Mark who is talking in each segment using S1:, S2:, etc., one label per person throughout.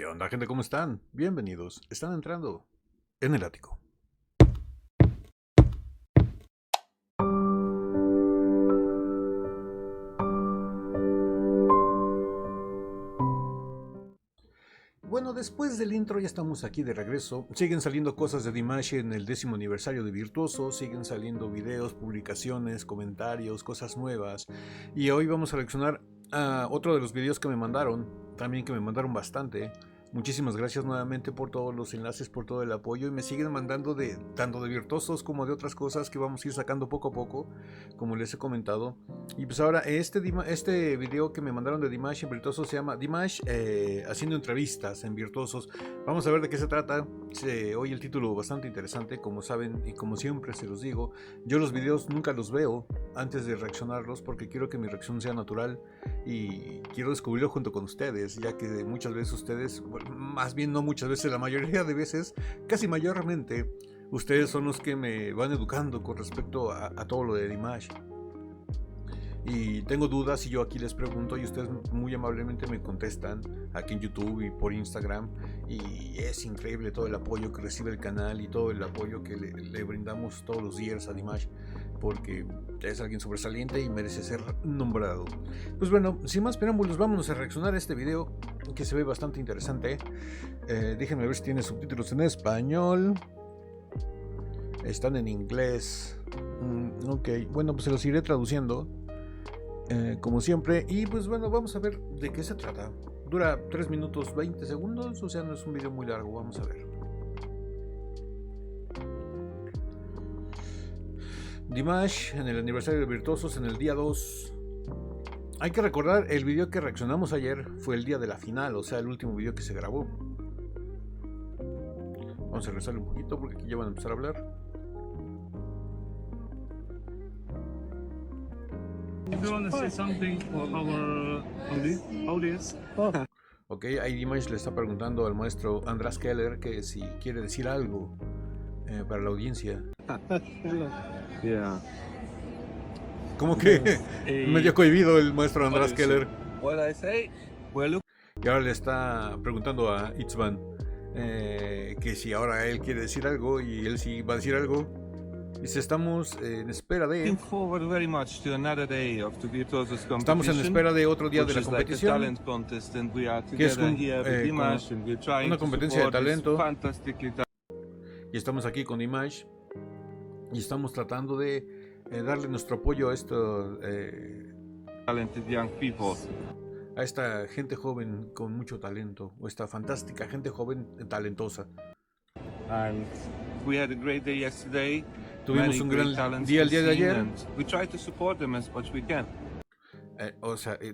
S1: ¿Qué onda, gente? ¿Cómo están? Bienvenidos. Están entrando en el ático. Bueno, después del intro ya estamos aquí de regreso. Siguen saliendo cosas de Dimash en el 10º aniversario de Virtuoso. Siguen saliendo videos, publicaciones, comentarios, cosas nuevas. Y hoy vamos a reaccionar a otro de los videos que me mandaron. También que me mandaron bastante. Muchísimas gracias nuevamente por todos los enlaces, por todo el apoyo, y me siguen mandando tanto de Virtuosos como de otras cosas que vamos a ir sacando poco a poco, como les he comentado. Y pues ahora este video que me mandaron de Dimash en Virtuosos se llama Dimash haciendo entrevistas en Virtuosos. Vamos a ver de qué se trata. Hoy el título bastante interesante, como saben y como siempre se los digo. Yo los videos nunca los veo antes de reaccionarlos porque quiero que mi reacción sea natural y quiero descubrirlo junto con ustedes, ya que muchas veces ustedes, más bien no muchas veces, la mayoría de veces, casi mayormente, ustedes son los que me van educando con respecto a todo lo de Dimash. Y tengo dudas y yo aquí les pregunto y ustedes muy amablemente me contestan aquí en YouTube y por Instagram, y es increíble todo el apoyo que recibe el canal y todo el apoyo que le brindamos todos los días a Dimash, porque es alguien sobresaliente y merece ser nombrado. Pues bueno, sin más preámbulos, vámonos a reaccionar a este video que se ve bastante interesante. Déjenme ver si tiene subtítulos en español. Están en inglés. Ok, bueno, pues se los iré traduciendo como siempre. Y pues bueno, vamos a ver de qué se trata. Dura 3 minutos 20 segundos, o sea, no es un video muy largo. Vamos a ver. Dimash en el aniversario de Virtuosos en el día 2. Hay que recordar, el video que reaccionamos ayer fue el día de la final, o sea, el último video que se grabó. Vamos a rezarle un poquito porque aquí ya van a empezar a hablar.
S2: If you want to say something for our audience.
S1: Ok, ahí Dimash le está preguntando al maestro András Keller que si quiere decir algo para la audiencia.
S2: Yeah.
S1: ¿Cómo que? Medio cohibido el maestro András Keller.
S2: What I say? Well, look.
S1: Y ahora le está preguntando a Itzvan que si ahora él quiere decir algo y él sí va a decir algo. Dice, estamos en espera de...
S2: Looking forward very much to another day of the Virtuosos competition.
S1: Estamos en espera de otro día de la competición,
S2: talent contest, and we are
S1: que es
S2: together here with Dimash, and we're trying
S1: una
S2: to
S1: competencia de
S2: support this
S1: talento.
S2: fantastically
S1: Y estamos aquí con Dimash y estamos tratando de darle nuestro apoyo a estos
S2: talented young people.
S1: a esta gente joven con mucho talento, o esta fantástica gente joven talentosa.
S2: And we had a great day yesterday.
S1: Tuvimos un gran día el día de ayer.
S2: We try to support them as much as we can.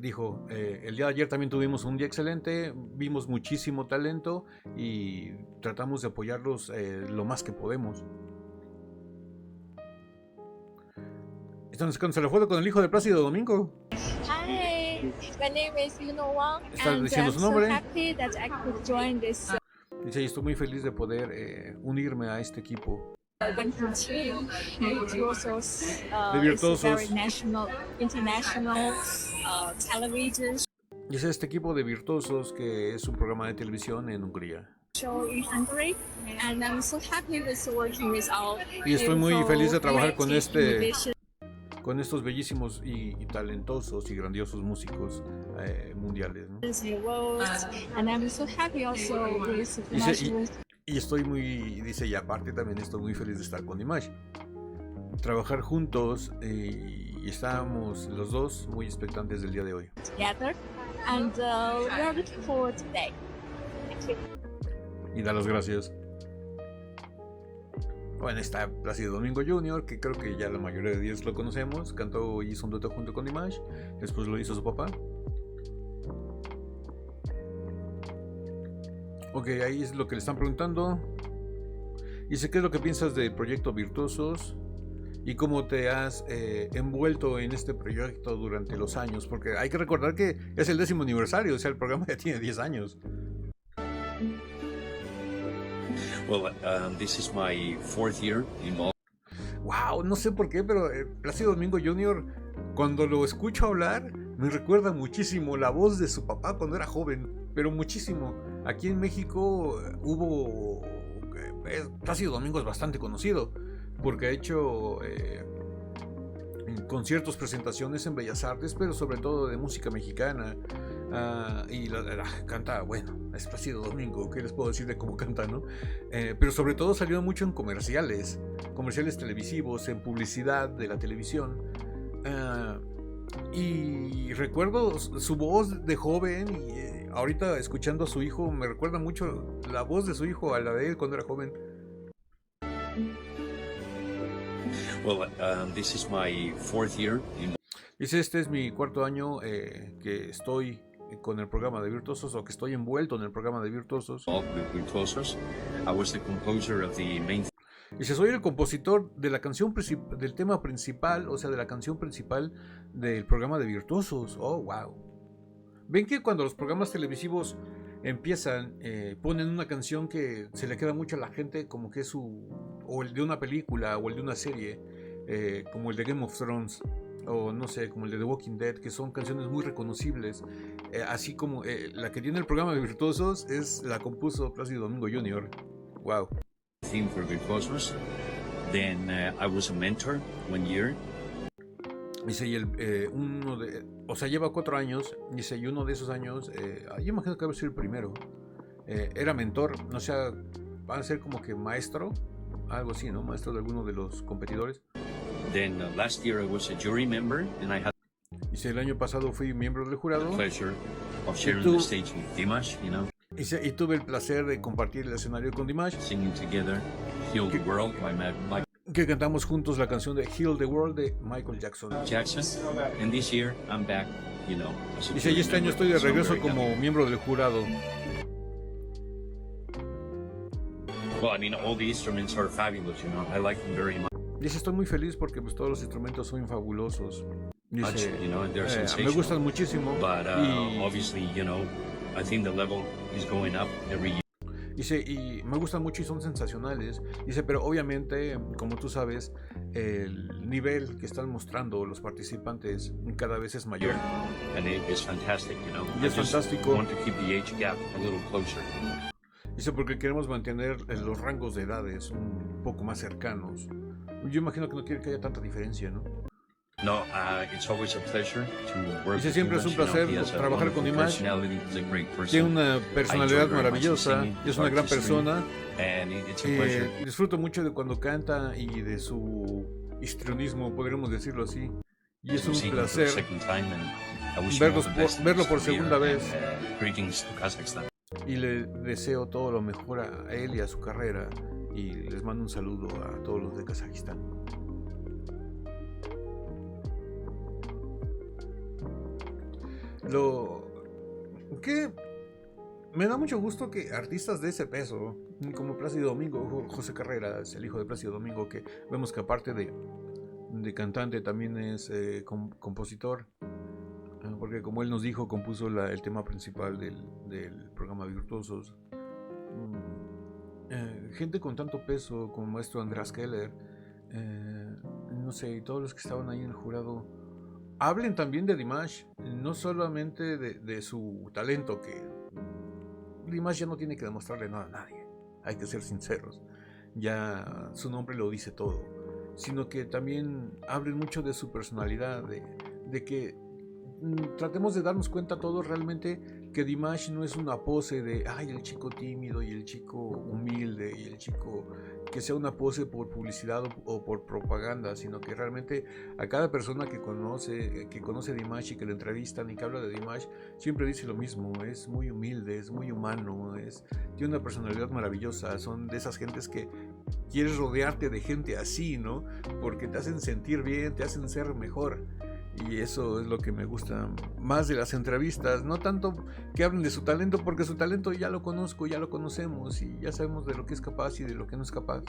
S1: Dijo, el día de ayer también tuvimos un día excelente, vimos muchísimo talento y tratamos de apoyarlos lo más que podemos. Están sacándose la foto con el hijo de Plácido Domingo.
S3: Hi, my name is Yuno Wang,
S1: Está
S3: and
S1: diciendo
S3: I'm
S1: su
S3: so
S1: nombre.
S3: happy that I could join this
S1: Dice, estoy muy feliz de poder unirme a este equipo
S3: wonderful team. Virtuosos,
S1: de Virtuosos.
S3: It's a very national, international television
S1: Dice, este equipo de Virtuosos, que es un programa de televisión en Hungría.
S3: show in Hungary, and I'm so happy with working with all.
S1: Y estoy muy feliz de trabajar con
S3: creative,
S1: con estos bellísimos y talentosos y grandiosos músicos mundiales, ¿no?
S3: and I'm so happy also with
S1: Dice, y estoy muy, dice, y aparte también estoy muy feliz de estar con Dimash. Trabajar juntos y estamos los dos muy expectantes del día de hoy.
S3: together, and we are looking forward today. Thank you.
S1: Y da las gracias. Bueno, está Plácido Domingo Jr., que creo que ya la mayoría de días lo conocemos. Cantó y hizo un dueto junto con Dimash. Después lo hizo su papá. Ok, ahí es lo que le están preguntando. Dice, ¿qué es lo que piensas del proyecto Virtuosos? ¿Y cómo te has envuelto en este proyecto durante los años? Porque hay que recordar que es el 10º aniversario, o sea, el programa ya tiene 10 años.
S4: Well, this is my 4th year involved.
S1: Wow, no sé por qué, pero Plácido Domingo Jr., cuando lo escucho hablar, me recuerda muchísimo la voz de su papá cuando era joven, pero muchísimo. Aquí en México hubo Plácido Domingo es bastante conocido porque ha hecho conciertos, presentaciones en Bellas Artes, pero sobre todo de música mexicana. Y canta, bueno, es Plácido Domingo, ¿qué les puedo decir de cómo canta, no? Pero sobre todo salió mucho en comerciales televisivos, en publicidad de la televisión. Y recuerdo su voz de joven y ahorita escuchando a su hijo me recuerda mucho la voz de su hijo a la de él cuando era joven.
S4: Well, this is my 4th year.
S1: Dice, este es mi 4º año que estoy con el programa de Virtuosos, o que estoy envuelto en el programa de Virtuosos.
S4: Virtuosos. I was the composer of the main.
S1: Dice, soy el compositor de la canción del tema principal, o sea, de la canción principal del programa de Virtuosos. Oh, wow. Ven que cuando los programas televisivos empiezan, ponen una canción que se le queda mucho a la gente, como que es o el de una película, o el de una serie, como el de Game of Thrones, o no sé, como el de The Walking Dead, que son canciones muy reconocibles, así como la que tiene el programa de Virtuosos la compuso Plácido Domingo Jr. Wow.
S4: Theme for Virtuosos. Then I was a mentor 1 year.
S1: Dice, y lleva 4 años, dice, y uno de esos años, yo imagino que va a ser el primero, era mentor, no sé, va a ser como que maestro, algo así, ¿no? Maestro de alguno de los competidores.
S4: Then last year I was a jury member and I had
S1: Dice, el año pasado fui miembro del jurado.
S4: the pleasure of sharing the stage with Dimash,
S1: Dice, y tuve el placer de compartir el escenario con Dimash,
S4: singing together Heal the World by Michael
S1: que cantamos juntos la canción de Heal the World de Michael Jackson.
S4: Jackson. And this year I'm back, as a
S1: Dice,
S4: jury
S1: y este año
S4: member,
S1: estoy de
S4: so I'm
S1: regreso
S4: very
S1: como
S4: happy.
S1: miembro del jurado.
S4: Well, I mean, all the instruments are fabulous, I like them very much.
S1: Dice, estoy muy feliz porque pues todos los instrumentos son fabulosos. Dice,
S4: And they're
S1: me
S4: sensational.
S1: gustan muchísimo.
S4: But
S1: y
S4: obviously, I think the level is going up every year.
S1: dice, y me gustan mucho y son sensacionales. Dice, pero obviamente, como tú sabes, el nivel que están mostrando los participantes cada vez es mayor.
S4: And it is fantastic,
S1: Y es
S4: I just
S1: fantástico.
S4: want to keep the age gap a little closer.
S1: Dice, porque queremos mantener los rangos de edades un poco más cercanos. Yo imagino que no quiere que haya tanta diferencia, ¿no?
S4: No, it's always a pleasure to work
S1: Dice,
S4: with
S1: siempre es un
S4: Dimash,
S1: placer
S4: he has a
S1: trabajar con
S4: wonderful
S1: Dimash.
S4: personality, he's a great person.
S1: Tiene una
S4: I
S1: personalidad
S4: enjoy very much his
S1: maravillosa,
S4: singing,
S1: y es una
S4: his
S1: gran
S4: artistry,
S1: persona.
S4: and it's a pleasure.
S1: Disfruto mucho de cuando canta y de su histrionismo, podríamos decirlo así. Y es
S4: to
S1: un
S4: see him for the
S1: placer
S4: second time, and I wish him all the best in
S1: verlo
S4: his
S1: por
S4: career,
S1: segunda vez.
S4: and, greetings to Kazakhstan.
S1: Y le deseo todo lo mejor a él y a su carrera. Y les mando un saludo a todos los de Kazajistán. Lo que me da mucho gusto que artistas de ese peso, como Plácido Domingo, José Carreras, el hijo de Plácido Domingo, que vemos que aparte de cantante también es compositor, porque como él nos dijo, compuso el tema principal del programa Virtuosos. Gente con tanto peso como el maestro András Keller, no sé, y todos los que estaban ahí en el jurado, hablen también de Dimash, no solamente de su talento, que Dimash ya no tiene que demostrarle nada a nadie, hay que ser sinceros, ya su nombre lo dice todo, sino que también hablen mucho de su personalidad, de que tratemos de darnos cuenta todos realmente que Dimash no es una pose de el chico tímido y el chico humilde y el chico que sea una pose por publicidad o por propaganda, sino que realmente a cada persona que conoce a Dimash y que lo entrevistan y que habla de Dimash siempre dice lo mismo: es muy humilde, es muy humano, tiene una personalidad maravillosa. Son de esas gentes que quieres rodearte de gente así, ¿no? Porque te hacen sentir bien, te hacen ser mejor. Y eso es lo que me gusta más de las entrevistas, no tanto que hablen de su talento, porque su talento ya lo conozco, ya lo conocemos y ya sabemos de lo que es capaz y de lo que no es capaz.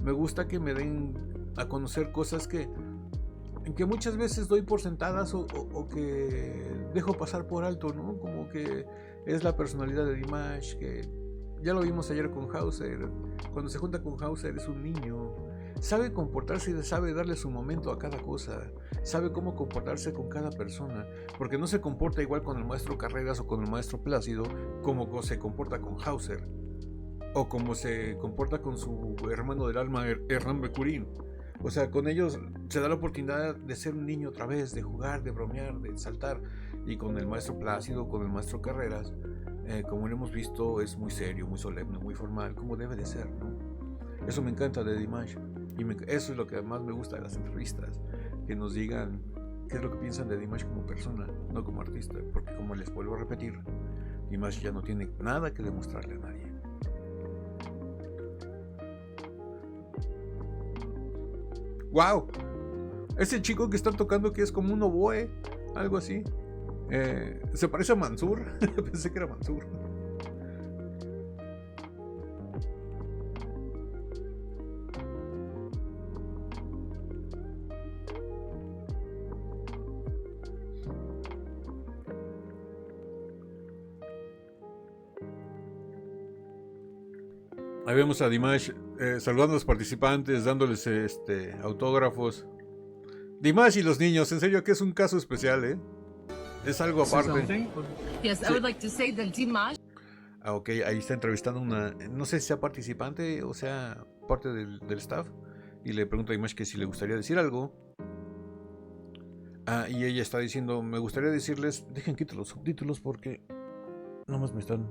S1: Me gusta que me den a conocer cosas que muchas veces doy por sentadas o que dejo pasar por alto, ¿no? Como que es la personalidad de Dimash, que ya lo vimos ayer con Hauser. Cuando se junta con Hauser es un niño. sabe comportarse y sabe darle su momento a cada cosa, sabe cómo comportarse con cada persona, porque no se comporta igual con el maestro Carreras o con el maestro Plácido como se comporta con Hauser, o como se comporta con su hermano del alma, Hernán Becurín. O sea, con ellos se da la oportunidad de ser un niño otra vez, de jugar, de bromear, de saltar. Y con el maestro Plácido, con el maestro Carreras, como lo hemos visto, es muy serio, muy solemne, muy formal, como debe de ser, ¿no? Eso me encanta de Dimash. Y eso es lo que más me gusta de las entrevistas, que nos digan qué es lo que piensan de Dimash como persona, no como artista. Porque como les vuelvo a repetir, Dimash ya no tiene nada que demostrarle a nadie. ¡Wow! Ese chico que está tocando, que es como un oboe, algo así. Se parece a Mansur. Pensé que era Mansur. Ahí vemos a Dimash saludando a los participantes, dándoles autógrafos. Dimash y los niños, en serio que es un caso especial, ¿eh? Es algo aparte.
S2: Something?
S5: Yes, I would like to say that Dimash
S1: Ok, ahí está entrevistando una, no sé si sea participante o sea parte del staff. Y le pregunto a Dimash que si le gustaría decir algo. Y ella está diciendo, me gustaría decirles, dejen quitar los subtítulos porque nomás me están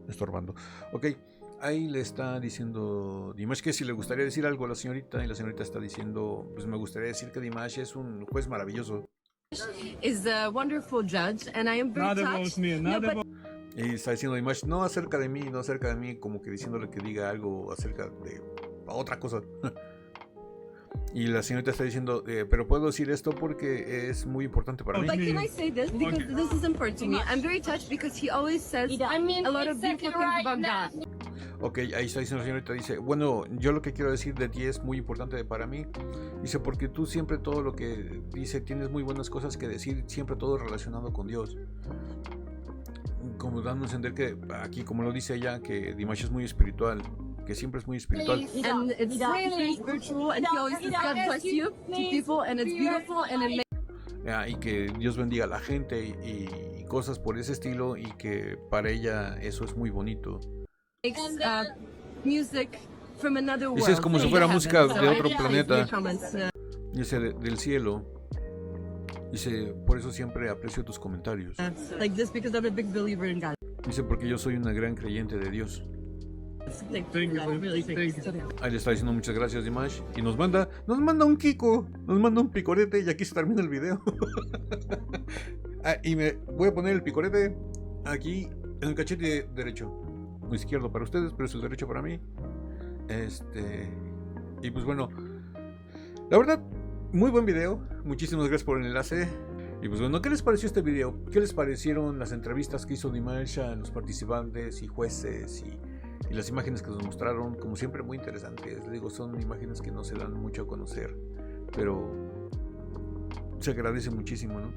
S1: estorbando. Ok, ahí le está diciendo Dimash que si le gustaría decir algo a la señorita. Y la señorita está diciendo, pues me gustaría decir que Dimash es un juez maravilloso.
S5: is a wonderful judge, and I am very
S2: Not about
S5: touched.
S2: me, not about
S1: Y está diciendo Dimash, no acerca de mí, no acerca de mí, como que diciéndole que diga algo acerca de otra cosa. Y la señorita está diciendo, pero puedo decir esto porque es muy importante para mí.
S5: Like, can I say this? Because
S2: Okay.
S5: this is important to me. I'm very touched because he always says
S3: I mean,
S5: a lot of
S3: except
S5: beautiful things
S3: right
S5: about
S3: now.
S5: God.
S1: Ok, ahí está diciendo la señorita, dice, bueno, yo lo que quiero decir de ti es muy importante para mí. Dice, porque tú siempre todo lo que dice, tienes muy buenas cosas que decir, siempre todo relacionado con Dios. Como dando a entender que aquí, como lo dice ella, que Dimash es muy espiritual, que siempre es muy espiritual.
S5: And it's really spiritual, and he always says God bless you to people, and it's beautiful, and it
S1: Y que Dios bendiga a la gente y cosas por ese estilo, y que para ella eso es muy bonito.
S5: makes music from another world.
S1: Dice, es como si fuera
S5: from
S1: música
S5: heaven.
S1: de
S5: So
S1: otro
S5: I
S1: planeta.
S5: appreciate comments,
S1: Dice, del cielo. Dice, por eso siempre aprecio tus comentarios.
S5: like this because I'm a big believer in God.
S1: Dice, porque yo soy una gran creyente de Dios.
S5: Thank
S2: Thank you,
S5: God, really,
S2: thank
S5: thank
S2: you.
S5: you.
S1: Ahí le está diciendo muchas gracias, Dimash. Y nos manda un Kiko, nos manda un picorete, y aquí se termina el video. Y me voy a poner el picorete aquí en el cachete derecho. Muy izquierdo para ustedes, pero es el derecho para mí. Y pues bueno, la verdad, muy buen video. Muchísimas gracias por el enlace. Y pues bueno, ¿qué les pareció este video? ¿Qué les parecieron las entrevistas que hizo Dimash a los participantes y jueces y las imágenes que nos mostraron? Como siempre, muy interesantes. Les digo, son imágenes que no se dan mucho a conocer, pero se agradece muchísimo, ¿no?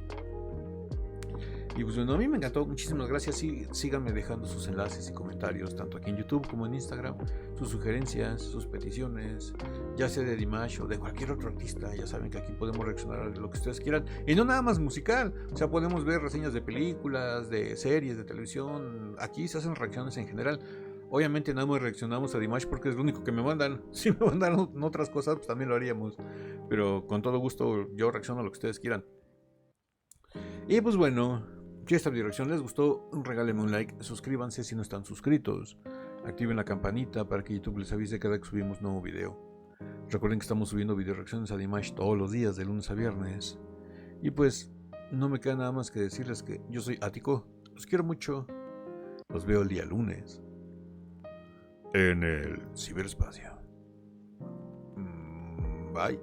S1: Y pues bueno, a mí me encantó, muchísimas gracias. Y síganme dejando sus enlaces y comentarios, tanto aquí en YouTube como en Instagram, sus sugerencias, sus peticiones, ya sea de Dimash o de cualquier otro artista. Ya saben que aquí podemos reaccionar a lo que ustedes quieran, y no nada más musical. O sea, podemos ver reseñas de películas, de series, de televisión. Aquí se hacen reacciones en general. Obviamente nada más reaccionamos a Dimash porque es lo único que me mandan. Si me mandaran otras cosas, pues también lo haríamos, pero con todo gusto yo reacciono a lo que ustedes quieran. Y pues bueno, si esta dirección les gustó, regálenme un like, suscríbanse si no están suscritos, activen la campanita para que YouTube les avise cada que subimos nuevo video. Recuerden que estamos subiendo video reacciones a Dimash todos los días, de lunes a viernes. Y pues no me queda nada más que decirles que yo soy Ático, los quiero mucho, los veo el día lunes en el ciberespacio. Bye.